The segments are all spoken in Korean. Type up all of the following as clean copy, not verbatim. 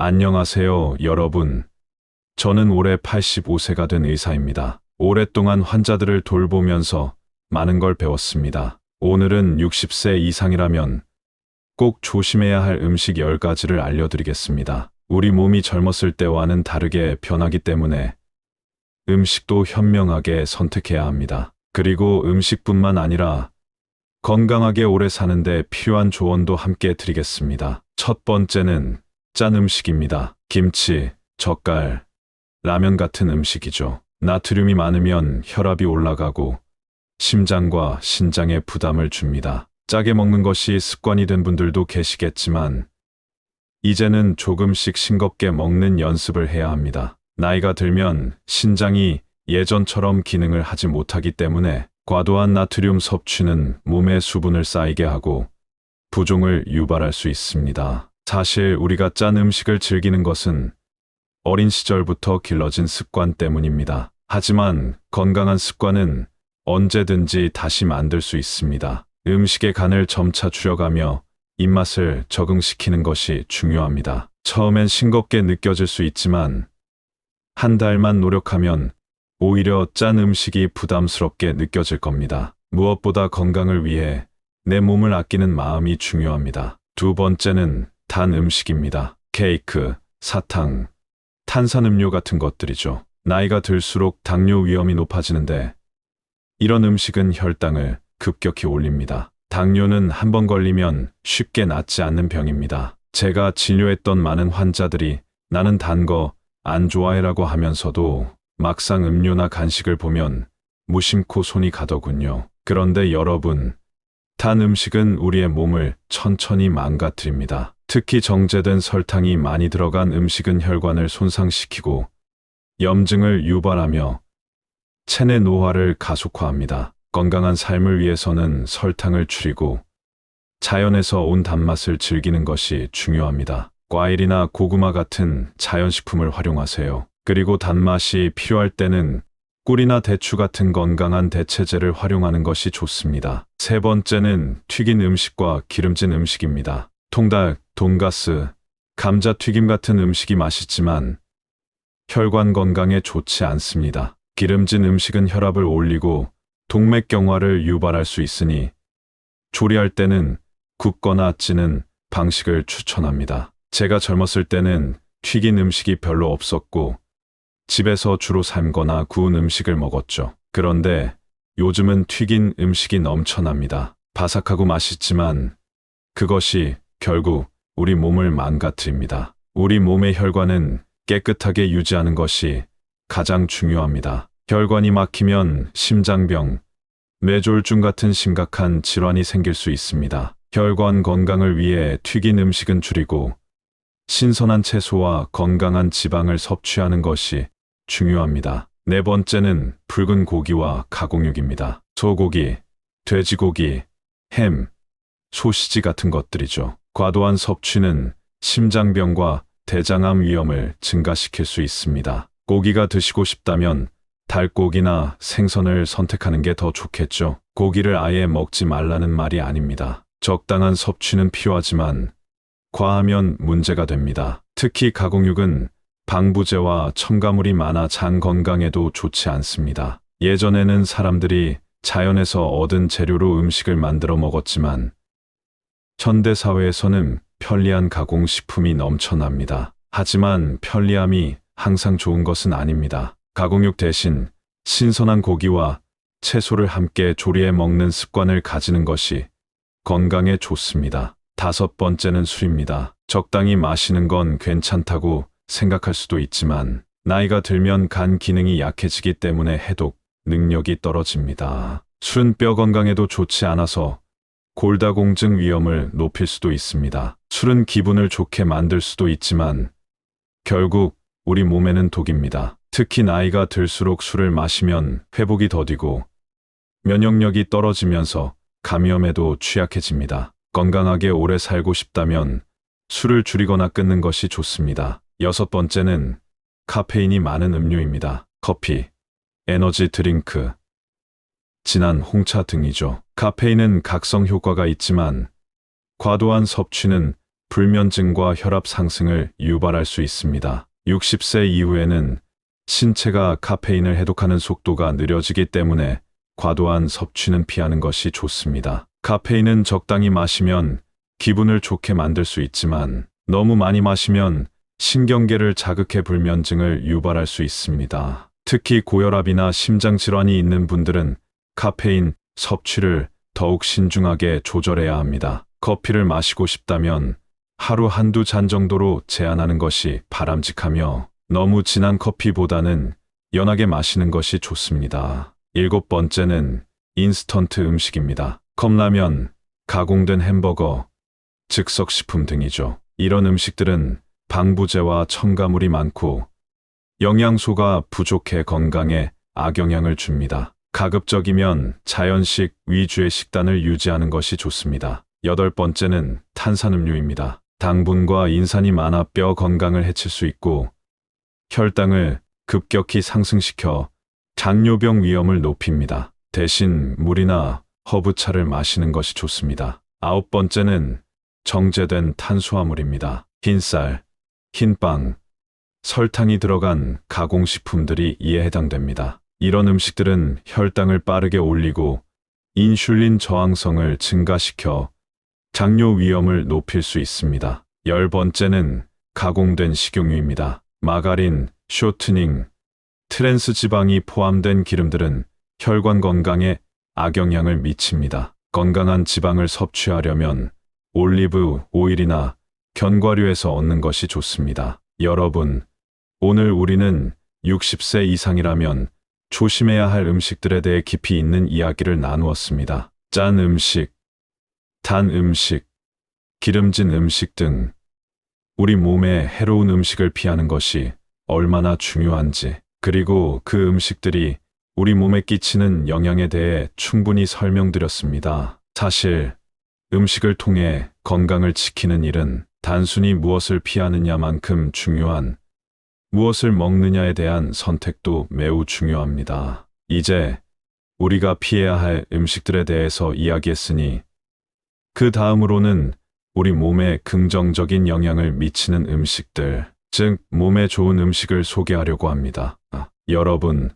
안녕하세요, 여러분. 저는 올해 85세가 된 의사입니다. 오랫동안 환자들을 돌보면서 많은 걸 배웠습니다. 오늘은 60세 이상이라면 꼭 조심해야 할 음식 10가지를 알려드리겠습니다. 우리 몸이 젊었을 때와는 다르게 변하기 때문에 음식도 현명하게 선택해야 합니다. 그리고 음식뿐만 아니라 건강하게 오래 사는데 필요한 조언도 함께 드리겠습니다. 첫 번째는 짠 음식입니다. 김치, 젓갈, 라면 같은 음식이죠. 나트륨이 많으면 혈압이 올라가고 심장과 신장에 부담을 줍니다. 짜게 먹는 것이 습관이 된 분들도 계시겠지만 이제는 조금씩 싱겁게 먹는 연습을 해야 합니다. 나이가 들면 신장이 예전처럼 기능을 하지 못하기 때문에 과도한 나트륨 섭취는 몸에 수분을 쌓이게 하고 부종을 유발할 수 있습니다. 사실 우리가 짠 음식을 즐기는 것은 어린 시절부터 길러진 습관 때문입니다. 하지만 건강한 습관은 언제든지 다시 만들 수 있습니다. 음식의 간을 점차 줄여가며 입맛을 적응시키는 것이 중요합니다. 처음엔 싱겁게 느껴질 수 있지만 한 달만 노력하면 오히려 짠 음식이 부담스럽게 느껴질 겁니다. 무엇보다 건강을 위해 내 몸을 아끼는 마음이 중요합니다. 두 번째는 단 음식입니다. 케이크, 사탕, 탄산음료 같은 것들이죠. 나이가 들수록 당뇨 위험이 높아지는데 이런 음식은 혈당을 급격히 올립니다. 당뇨는 한 번 걸리면 쉽게 낫지 않는 병입니다. 제가 진료했던 많은 환자들이 나는 단 거 안 좋아해라고 하면서도 막상 음료나 간식을 보면 무심코 손이 가더군요. 그런데 여러분, 단 음식은 우리의 몸을 천천히 망가뜨립니다. 특히 정제된 설탕이 많이 들어간 음식은 혈관을 손상시키고 염증을 유발하며 체내 노화를 가속화합니다. 건강한 삶을 위해서는 설탕을 줄이고 자연에서 온 단맛을 즐기는 것이 중요합니다. 과일이나 고구마 같은 자연식품을 활용하세요. 그리고 단맛이 필요할 때는 꿀이나 대추 같은 건강한 대체제를 활용하는 것이 좋습니다. 세 번째는 튀긴 음식과 기름진 음식입니다. 통닭, 돈가스, 감자튀김 같은 음식이 맛있지만 혈관 건강에 좋지 않습니다. 기름진 음식은 혈압을 올리고 동맥경화를 유발할 수 있으니 조리할 때는 굽거나 찌는 방식을 추천합니다. 제가 젊었을 때는 튀긴 음식이 별로 없었고 집에서 주로 삶거나 구운 음식을 먹었죠. 그런데 요즘은 튀긴 음식이 넘쳐납니다. 바삭하고 맛있지만 그것이 결국 우리 몸을 망가뜨립니다. 우리 몸의 혈관은 깨끗하게 유지하는 것이 가장 중요합니다. 혈관이 막히면 심장병, 뇌졸중 같은 심각한 질환이 생길 수 있습니다. 혈관 건강을 위해 튀긴 음식은 줄이고 신선한 채소와 건강한 지방을 섭취하는 것이 중요합니다. 네 번째는 붉은 고기와 가공육입니다. 소고기, 돼지고기, 햄, 소시지 같은 것들이죠. 과도한 섭취는 심장병과 대장암 위험을 증가시킬 수 있습니다. 고기가 드시고 싶다면 닭고기나 생선을 선택하는 게 더 좋겠죠. 고기를 아예 먹지 말라는 말이 아닙니다. 적당한 섭취는 필요하지만 과하면 문제가 됩니다. 특히 가공육은 방부제와 첨가물이 많아 장 건강에도 좋지 않습니다. 예전에는 사람들이 자연에서 얻은 재료로 음식을 만들어 먹었지만 현대 사회에서는 편리한 가공식품이 넘쳐납니다. 하지만 편리함이 항상 좋은 것은 아닙니다. 가공육 대신 신선한 고기와 채소를 함께 조리해 먹는 습관을 가지는 것이 건강에 좋습니다. 다섯 번째는 술입니다. 적당히 마시는 건 괜찮다고 생각할 수도 있지만 나이가 들면 간 기능이 약해지기 때문에 해독 능력이 떨어집니다. 술은 뼈 건강에도 좋지 않아서 골다공증 위험을 높일 수도 있습니다. 술은 기분을 좋게 만들 수도 있지만 결국 우리 몸에는 독입니다. 특히 나이가 들수록 술을 마시면 회복이 더디고 면역력이 떨어지면서 감염에도 취약해집니다. 건강하게 오래 살고 싶다면 술을 줄이거나 끊는 것이 좋습니다. 여섯 번째는 카페인이 많은 음료입니다. 커피, 에너지 드링크, 진한 홍차 등이죠. 카페인은 각성 효과가 있지만 과도한 섭취는 불면증과 혈압 상승을 유발할 수 있습니다. 60세 이후에는 신체가 카페인을 해독하는 속도가 느려지기 때문에 과도한 섭취는 피하는 것이 좋습니다. 카페인은 적당히 마시면 기분을 좋게 만들 수 있지만 너무 많이 마시면 신경계를 자극해 불면증을 유발할 수 있습니다. 특히 고혈압이나 심장질환이 있는 분들은 카페인 섭취를 더욱 신중하게 조절해야 합니다. 커피를 마시고 싶다면 하루 한두 잔 정도로 제한하는 것이 바람직하며 너무 진한 커피보다는 연하게 마시는 것이 좋습니다. 7번째는 인스턴트 음식입니다. 컵라면, 가공된 햄버거, 즉석식품 등이죠. 이런 음식들은 방부제와 첨가물이 많고 영양소가 부족해 건강에 악영향을 줍니다. 가급적이면 자연식 위주의 식단을 유지하는 것이 좋습니다. 8번째는 탄산음료입니다. 당분과 인산이 많아 뼈 건강을 해칠 수 있고 혈당을 급격히 상승시켜 당뇨병 위험을 높입니다. 대신 물이나 허브차를 마시는 것이 좋습니다. 9번째는 정제된 탄수화물입니다. 흰쌀, 흰빵, 설탕이 들어간 가공식품들이 이에 해당됩니다. 이런 음식들은 혈당을 빠르게 올리고 인슐린 저항성을 증가시켜 당뇨 위험을 높일 수 있습니다. 10번째는 가공된 식용유입니다. 마가린, 쇼트닝, 트랜스 지방이 포함된 기름들은 혈관 건강에 악영향을 미칩니다. 건강한 지방을 섭취하려면 올리브 오일이나 견과류에서 얻는 것이 좋습니다. 여러분, 오늘 우리는 60세 이상이라면 조심해야 할 음식들에 대해 깊이 있는 이야기를 나누었습니다. 짠 음식, 단 음식, 기름진 음식 등 우리 몸에 해로운 음식을 피하는 것이 얼마나 중요한지, 그리고 그 음식들이 우리 몸에 끼치는 영향에 대해 충분히 설명드렸습니다. 사실 음식을 통해 건강을 지키는 일은 단순히 무엇을 피하느냐만큼 중요한 무엇을 먹느냐에 대한 선택도 매우 중요합니다. 이제 우리가 피해야 할 음식들에 대해서 이야기했으니 그 다음으로는 우리 몸에 긍정적인 영향을 미치는 음식들, 즉 몸에 좋은 음식을 소개하려고 합니다. 여러분,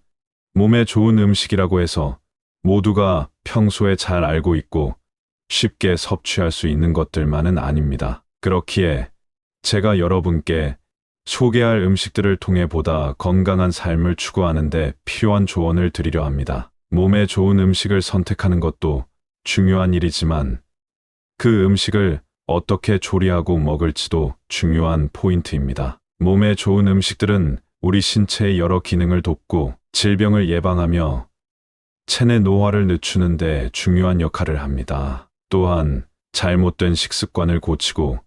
몸에 좋은 음식이라고 해서 모두가 평소에 잘 알고 있고 쉽게 섭취할 수 있는 것들만은 아닙니다. 그렇기에 제가 여러분께 소개할 음식들을 통해 보다 건강한 삶을 추구하는 데 필요한 조언을 드리려 합니다. 몸에 좋은 음식을 선택하는 것도 중요한 일이지만 그 음식을 어떻게 조리하고 먹을지도 중요한 포인트입니다. 몸에 좋은 음식들은 우리 신체의 여러 기능을 돕고 질병을 예방하며 체내 노화를 늦추는 데 중요한 역할을 합니다. 또한 잘못된 식습관을 고치고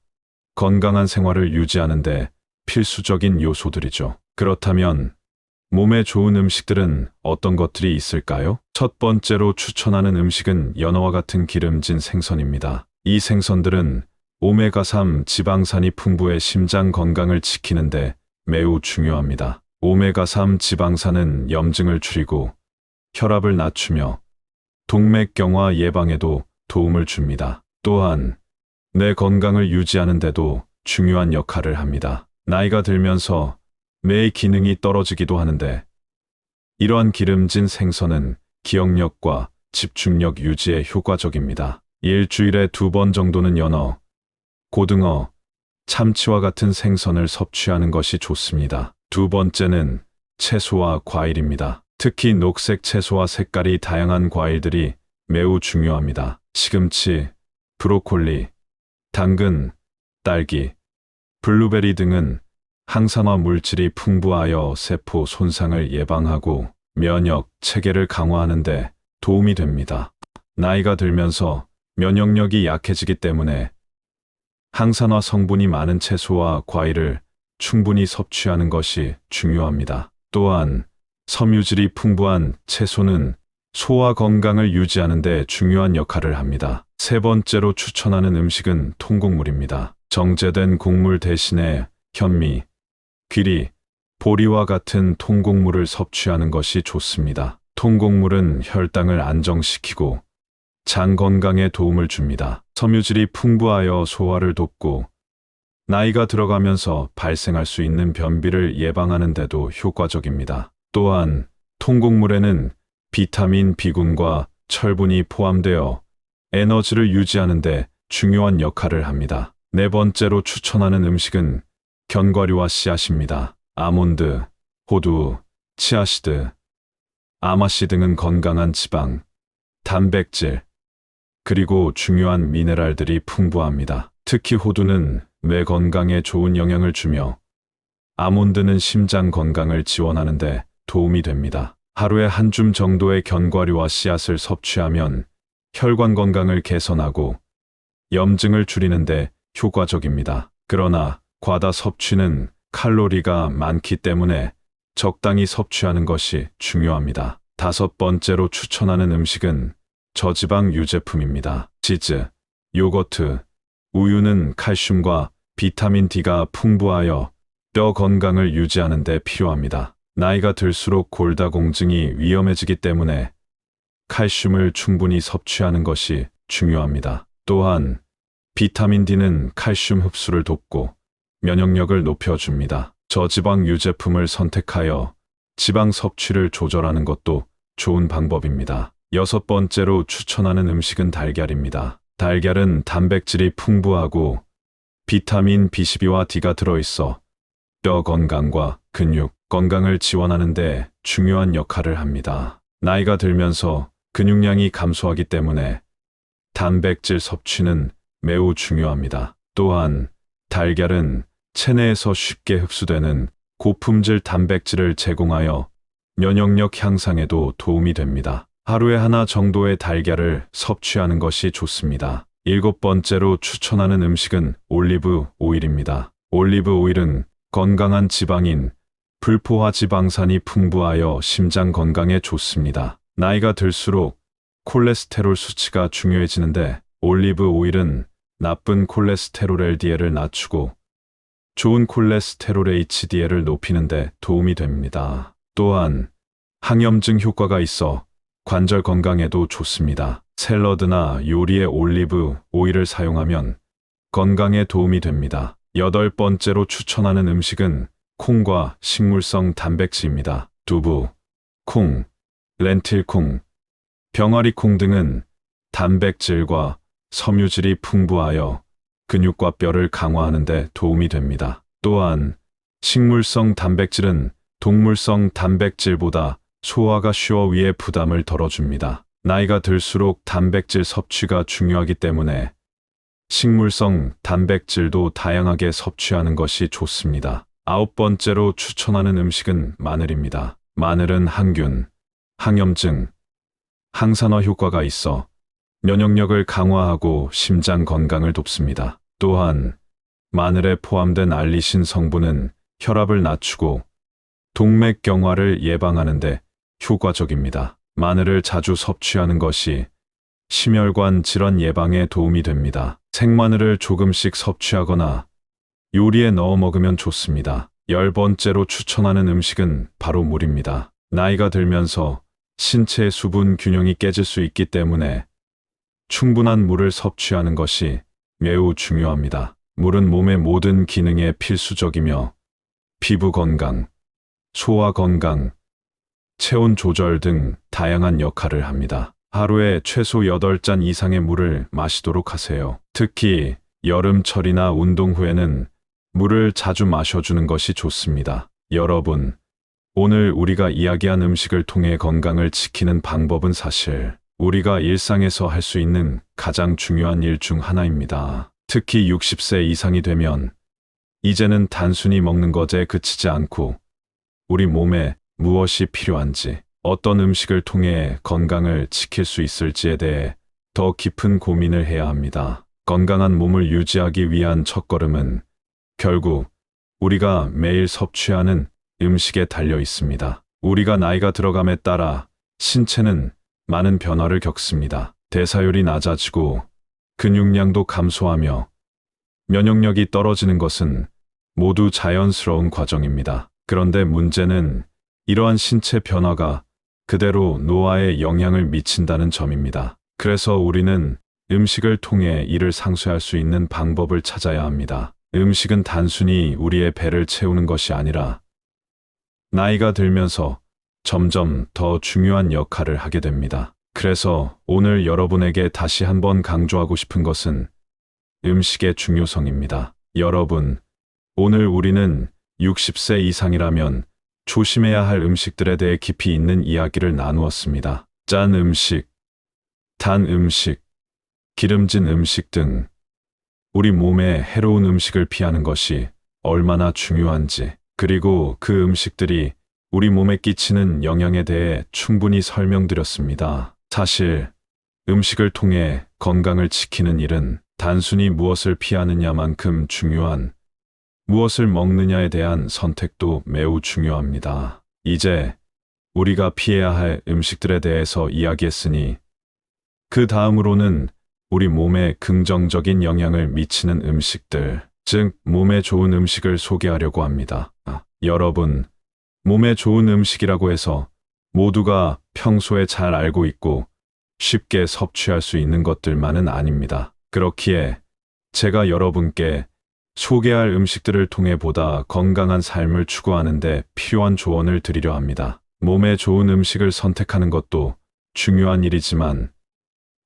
건강한 생활을 유지하는 데 필수적인 요소들이죠. 그렇다면 몸에 좋은 음식들은 어떤 것들이 있을까요? 첫 번째로 추천하는 음식은 연어와 같은 기름진 생선입니다. 이 생선들은 오메가3 지방산이 풍부해 심장 건강을 지키는데 매우 중요합니다. 오메가3 지방산은 염증을 줄이고 혈압을 낮추며 동맥경화 예방에도 도움을 줍니다. 또한 뇌 건강을 유지하는 데도 중요한 역할을 합니다. 나이가 들면서 뇌의 기능이 떨어지기도 하는데 이러한 기름진 생선은 기억력과 집중력 유지에 효과적입니다. 일주일에 2번 정도는 연어, 고등어, 참치와 같은 생선을 섭취하는 것이 좋습니다. 두 번째는 채소와 과일입니다. 특히 녹색 채소와 색깔이 다양한 과일들이 매우 중요합니다. 시금치, 브로콜리, 당근, 딸기, 블루베리 등은 항산화 물질이 풍부하여 세포 손상을 예방하고 면역 체계를 강화하는 데 도움이 됩니다. 나이가 들면서 면역력이 약해지기 때문에 항산화 성분이 많은 채소와 과일을 충분히 섭취하는 것이 중요합니다. 또한 섬유질이 풍부한 채소는 소화 건강을 유지하는 데 중요한 역할을 합니다. 세 번째로 추천하는 음식은 통곡물입니다. 정제된 곡물 대신에 현미, 귀리, 보리와 같은 통곡물을 섭취하는 것이 좋습니다. 통곡물은 혈당을 안정시키고 장 건강에 도움을 줍니다. 섬유질이 풍부하여 소화를 돕고 나이가 들어가면서 발생할 수 있는 변비를 예방하는 데도 효과적입니다. 또한 통곡물에는 비타민 B군과 철분이 포함되어 에너지를 유지하는 데 중요한 역할을 합니다. 네 번째로 추천하는 음식은 견과류와 씨앗입니다. 아몬드, 호두, 치아씨드, 아마씨 등은 건강한 지방, 단백질, 그리고 중요한 미네랄들이 풍부합니다. 특히 호두는 뇌 건강에 좋은 영향을 주며 아몬드는 심장 건강을 지원하는 데 도움이 됩니다. 하루에 한 줌 정도의 견과류와 씨앗을 섭취하면 혈관 건강을 개선하고 염증을 줄이는 데 효과적입니다. 그러나 과다 섭취는 칼로리가 많기 때문에 적당히 섭취하는 것이 중요합니다. 다섯 번째로 추천하는 음식은 저지방 유제품입니다. 치즈, 요거트, 우유는 칼슘과 비타민 D가 풍부하여 뼈 건강을 유지하는 데 필요합니다. 나이가 들수록 골다공증이 위험해지기 때문에 칼슘을 충분히 섭취하는 것이 중요합니다. 또한 비타민 D는 칼슘 흡수를 돕고 면역력을 높여줍니다. 저지방 유제품을 선택하여 지방 섭취를 조절하는 것도 좋은 방법입니다. 여섯 번째로 추천하는 음식은 달걀입니다. 달걀은 단백질이 풍부하고 비타민 B12와 D가 들어있어 뼈 건강과 근육 건강을 지원하는 데 중요한 역할을 합니다. 나이가 들면서 근육량이 감소하기 때문에 단백질 섭취는 매우 중요합니다. 또한 달걀은 체내에서 쉽게 흡수되는 고품질 단백질을 제공하여 면역력 향상에도 도움이 됩니다. 하루에 하나 정도의 달걀을 섭취하는 것이 좋습니다. 일곱 번째로 추천하는 음식은 올리브 오일입니다. 올리브 오일은 건강한 지방인 불포화 지방산이 풍부하여 심장 건강에 좋습니다. 나이가 들수록 콜레스테롤 수치가 중요해지는데 올리브 오일은 나쁜 콜레스테롤 LDL을 낮추고 좋은 콜레스테롤 HDL을 높이는 데 도움이 됩니다. 또한 항염증 효과가 있어 관절 건강에도 좋습니다. 샐러드나 요리에 올리브 오일을 사용하면 건강에 도움이 됩니다. 여덟 번째로 추천하는 음식은 콩과 식물성 단백질입니다. 두부, 콩, 렌틸콩, 병아리콩 등은 단백질과 섬유질이 풍부하여 근육과 뼈를 강화하는 데 도움이 됩니다. 또한 식물성 단백질은 동물성 단백질보다 소화가 쉬워 위에 부담을 덜어줍니다. 나이가 들수록 단백질 섭취가 중요하기 때문에 식물성 단백질도 다양하게 섭취하는 것이 좋습니다. 아홉 번째로 추천하는 음식은 마늘입니다. 마늘은 항균, 항염증, 항산화 효과가 있어 면역력을 강화하고 심장 건강을 돕습니다. 또한 마늘에 포함된 알리신 성분은 혈압을 낮추고 동맥경화를 예방하는 데 효과적입니다. 마늘을 자주 섭취하는 것이 심혈관 질환 예방에 도움이 됩니다. 생마늘을 조금씩 섭취하거나 요리에 넣어 먹으면 좋습니다. 열 번째로 추천하는 음식은 바로 물입니다. 나이가 들면서 신체 수분 균형이 깨질 수 있기 때문에 충분한 물을 섭취하는 것이 매우 중요합니다. 물은 몸의 모든 기능에 필수적이며 피부 건강, 소화 건강, 체온 조절 등 다양한 역할을 합니다. 하루에 최소 8잔 이상의 물을 마시도록 하세요. 특히 여름철이나 운동 후에는 물을 자주 마셔주는 것이 좋습니다. 여러분, 오늘 우리가 이야기한 음식을 통해 건강을 지키는 방법은 사실 우리가 일상에서 할 수 있는 가장 중요한 일 중 하나입니다. 특히 60세 이상이 되면 이제는 단순히 먹는 것에 그치지 않고 우리 몸에 무엇이 필요한지, 어떤 음식을 통해 건강을 지킬 수 있을지에 대해 더 깊은 고민을 해야 합니다. 건강한 몸을 유지하기 위한 첫걸음은 결국 우리가 매일 섭취하는 음식에 달려 있습니다. 우리가 나이가 들어감에 따라 신체는 많은 변화를 겪습니다. 대사율이 낮아지고 근육량도 감소하며 면역력이 떨어지는 것은 모두 자연스러운 과정입니다. 그런데 문제는 이러한 신체 변화가 그대로 노화에 영향을 미친다는 점입니다. 그래서 우리는 음식을 통해 이를 상쇄할 수 있는 방법을 찾아야 합니다. 음식은 단순히 우리의 배를 채우는 것이 아니라 나이가 들면서 점점 더 중요한 역할을 하게 됩니다. 그래서 오늘 여러분에게 다시 한번 강조하고 싶은 것은 음식의 중요성입니다. 여러분, 오늘 우리는 60세 이상이라면 조심해야 할 음식들에 대해 깊이 있는 이야기를 나누었습니다. 짠 음식, 단 음식, 기름진 음식 등 우리 몸에 해로운 음식을 피하는 것이 얼마나 중요한지, 그리고 그 음식들이 우리 몸에 끼치는 영향에 대해 충분히 설명드렸습니다. 사실 음식을 통해 건강을 지키는 일은 단순히 무엇을 피하느냐만큼 중요한 무엇을 먹느냐에 대한 선택도 매우 중요합니다. 이제 우리가 피해야 할 음식들에 대해서 이야기했으니 그 다음으로는 우리 몸에 긍정적인 영향을 미치는 음식들, 즉 몸에 좋은 음식을 소개하려고 합니다. 여러분, 몸에 좋은 음식이라고 해서 모두가 평소에 잘 알고 있고 쉽게 섭취할 수 있는 것들만은 아닙니다. 그렇기에 제가 여러분께 소개할 음식들을 통해 보다 건강한 삶을 추구하는 데 필요한 조언을 드리려 합니다. 몸에 좋은 음식을 선택하는 것도 중요한 일이지만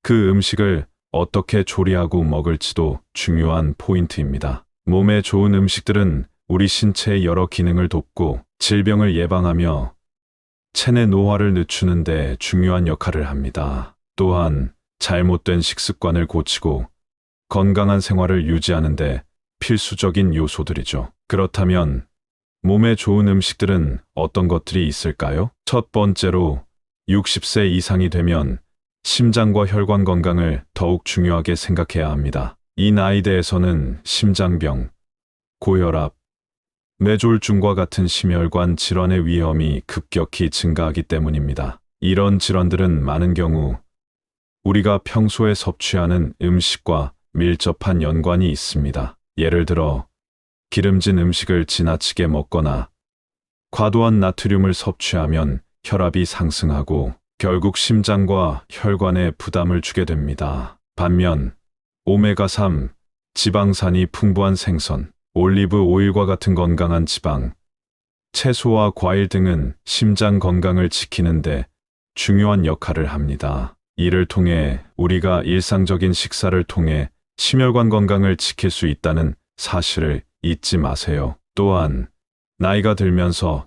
그 음식을 어떻게 조리하고 먹을지도 중요한 포인트입니다. 몸에 좋은 음식들은 우리 신체의 여러 기능을 돕고 질병을 예방하며 체내 노화를 늦추는 데 중요한 역할을 합니다. 또한 잘못된 식습관을 고치고 건강한 생활을 유지하는 데 필수적인 요소들이죠. 그렇다면 몸에 좋은 음식들은 어떤 것들이 있을까요? 첫 번째로 60세 이상이 되면 심장과 혈관 건강을 더욱 중요하게 생각해야 합니다. 이 나이대에서는 심장병, 고혈압, 뇌졸중과 같은 심혈관 질환의 위험이 급격히 증가하기 때문입니다. 이런 질환들은 많은 경우 우리가 평소에 섭취하는 음식과 밀접한 연관이 있습니다. 예를 들어 기름진 음식을 지나치게 먹거나 과도한 나트륨을 섭취하면 혈압이 상승하고 결국 심장과 혈관에 부담을 주게 됩니다. 반면 오메가3 지방산이 풍부한 생선, 올리브 오일과 같은 건강한 지방, 채소와 과일 등은 심장 건강을 지키는 데 중요한 역할을 합니다. 이를 통해 우리가 일상적인 식사를 통해 심혈관 건강을 지킬 수 있다는 사실을 잊지 마세요. 또한 나이가 들면서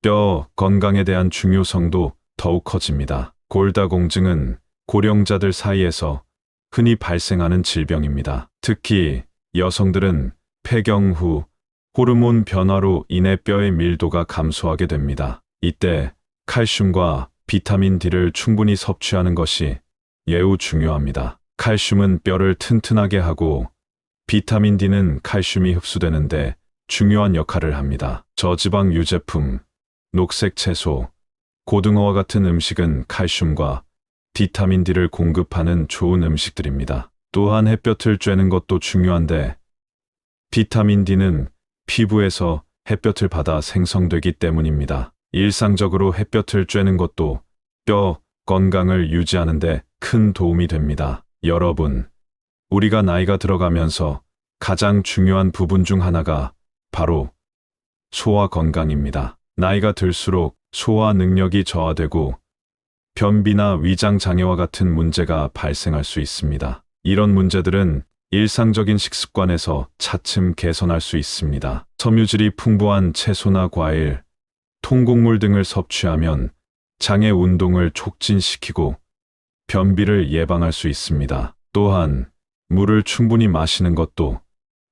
뼈 건강에 대한 중요성도 더욱 커집니다. 골다공증은 고령자들 사이에서 흔히 발생하는 질병입니다. 특히 여성들은 폐경 후 호르몬 변화로 인해 뼈의 밀도가 감소하게 됩니다. 이때 칼슘과 비타민 D를 충분히 섭취하는 것이 매우 중요합니다. 칼슘은 뼈를 튼튼하게 하고 비타민 D는 칼슘이 흡수되는데 중요한 역할을 합니다. 저지방 유제품, 녹색 채소, 고등어와 같은 음식은 칼슘과 비타민 D를 공급하는 좋은 음식들입니다. 또한 햇볕을 쬐는 것도 중요한데 비타민 D는 피부에서 햇볕을 받아 생성되기 때문입니다. 일상적으로 햇볕을 쬐는 것도 뼈 건강을 유지하는 데 큰 도움이 됩니다. 여러분, 우리가 나이가 들어가면서 가장 중요한 부분 중 하나가 바로 소화 건강입니다. 나이가 들수록 소화 능력이 저하되고 변비나 위장 장애와 같은 문제가 발생할 수 있습니다. 이런 문제들은 일상적인 식습관에서 차츰 개선할 수 있습니다. 섬유질이 풍부한 채소나 과일, 통곡물 등을 섭취하면 장의 운동을 촉진시키고 변비를 예방할 수 있습니다. 또한 물을 충분히 마시는 것도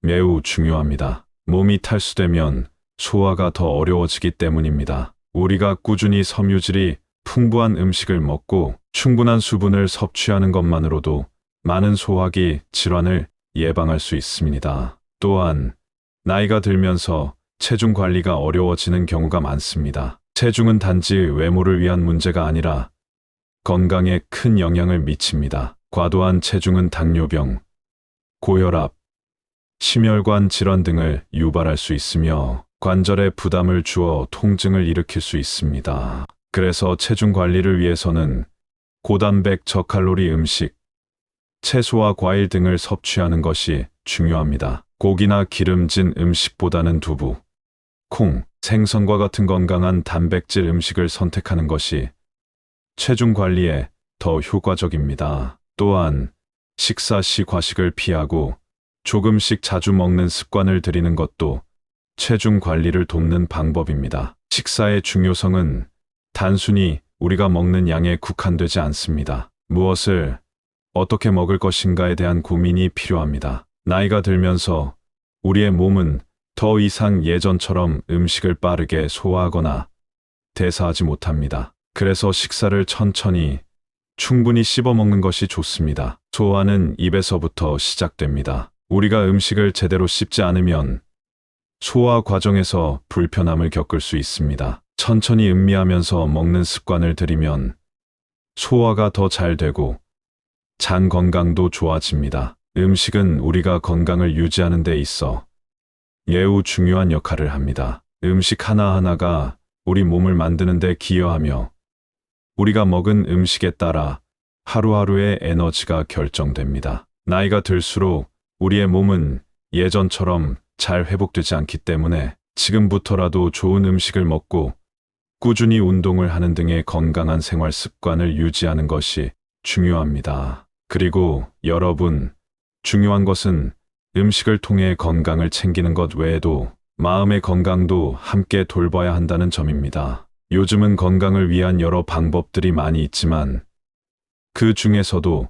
매우 중요합니다. 몸이 탈수되면 소화가 더 어려워지기 때문입니다. 우리가 꾸준히 섬유질이 풍부한 음식을 먹고 충분한 수분을 섭취하는 것만으로도 많은 소화기 질환을 예방할 수 있습니다. 또한 나이가 들면서 체중 관리가 어려워지는 경우가 많습니다. 체중은 단지 외모를 위한 문제가 아니라 건강에 큰 영향을 미칩니다. 과도한 체중은 당뇨병, 고혈압, 심혈관 질환 등을 유발할 수 있으며 관절에 부담을 주어 통증을 일으킬 수 있습니다. 그래서 체중 관리를 위해서는 고단백 저칼로리 음식, 채소와 과일 등을 섭취하는 것이 중요합니다. 고기나 기름진 음식보다는 두부, 콩, 생선과 같은 건강한 단백질 음식을 선택하는 것이 체중 관리에 더 효과적입니다. 또한 식사 시 과식을 피하고 조금씩 자주 먹는 습관을 들이는 것도 체중 관리를 돕는 방법입니다. 식사의 중요성은 단순히 우리가 먹는 양에 국한되지 않습니다. 무엇을 어떻게 먹을 것인가에 대한 고민이 필요합니다. 나이가 들면서 우리의 몸은 더 이상 예전처럼 음식을 빠르게 소화하거나 대사하지 못합니다. 그래서 식사를 천천히 충분히 씹어 먹는 것이 좋습니다. 소화는 입에서부터 시작됩니다. 우리가 음식을 제대로 씹지 않으면 소화 과정에서 불편함을 겪을 수 있습니다. 천천히 음미하면서 먹는 습관을 들이면 소화가 더 잘 되고 장 건강도 좋아집니다. 음식은 우리가 건강을 유지하는 데 있어 매우 중요한 역할을 합니다. 음식 하나하나가 우리 몸을 만드는 데 기여하며 우리가 먹은 음식에 따라 하루하루의 에너지가 결정됩니다. 나이가 들수록 우리의 몸은 예전처럼 잘 회복되지 않기 때문에 지금부터라도 좋은 음식을 먹고 꾸준히 운동을 하는 등의 건강한 생활 습관을 유지하는 것이 중요합니다. 그리고 여러분, 중요한 것은 음식을 통해 건강을 챙기는 것 외에도 마음의 건강도 함께 돌봐야 한다는 점입니다. 요즘은 건강을 위한 여러 방법들이 많이 있지만 그 중에서도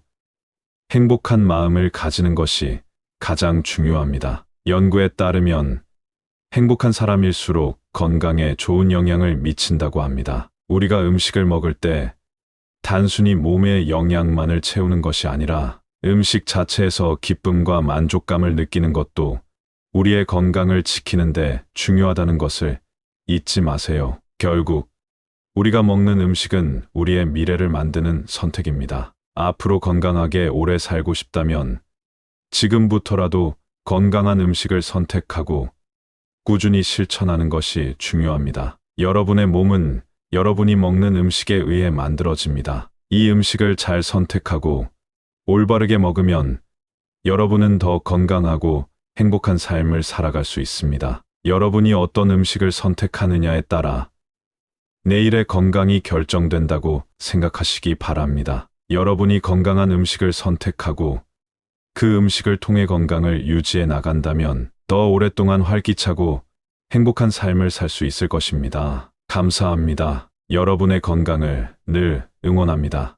행복한 마음을 가지는 것이 가장 중요합니다. 연구에 따르면 행복한 사람일수록 건강에 좋은 영향을 미친다고 합니다. 우리가 음식을 먹을 때 단순히 몸의 영양만을 채우는 것이 아니라 음식 자체에서 기쁨과 만족감을 느끼는 것도 우리의 건강을 지키는 데 중요하다는 것을 잊지 마세요. 결국 우리가 먹는 음식은 우리의 미래를 만드는 선택입니다. 앞으로 건강하게 오래 살고 싶다면 지금부터라도 건강한 음식을 선택하고 꾸준히 실천하는 것이 중요합니다. 여러분의 몸은 여러분이 먹는 음식에 의해 만들어집니다. 이 음식을 잘 선택하고 올바르게 먹으면 여러분은 더 건강하고 행복한 삶을 살아갈 수 있습니다. 여러분이 어떤 음식을 선택하느냐에 따라 내일의 건강이 결정된다고 생각하시기 바랍니다. 여러분이 건강한 음식을 선택하고 그 음식을 통해 건강을 유지해 나간다면 더 오랫동안 활기차고 행복한 삶을 살 수 있을 것입니다. 감사합니다. 여러분의 건강을 늘 응원합니다.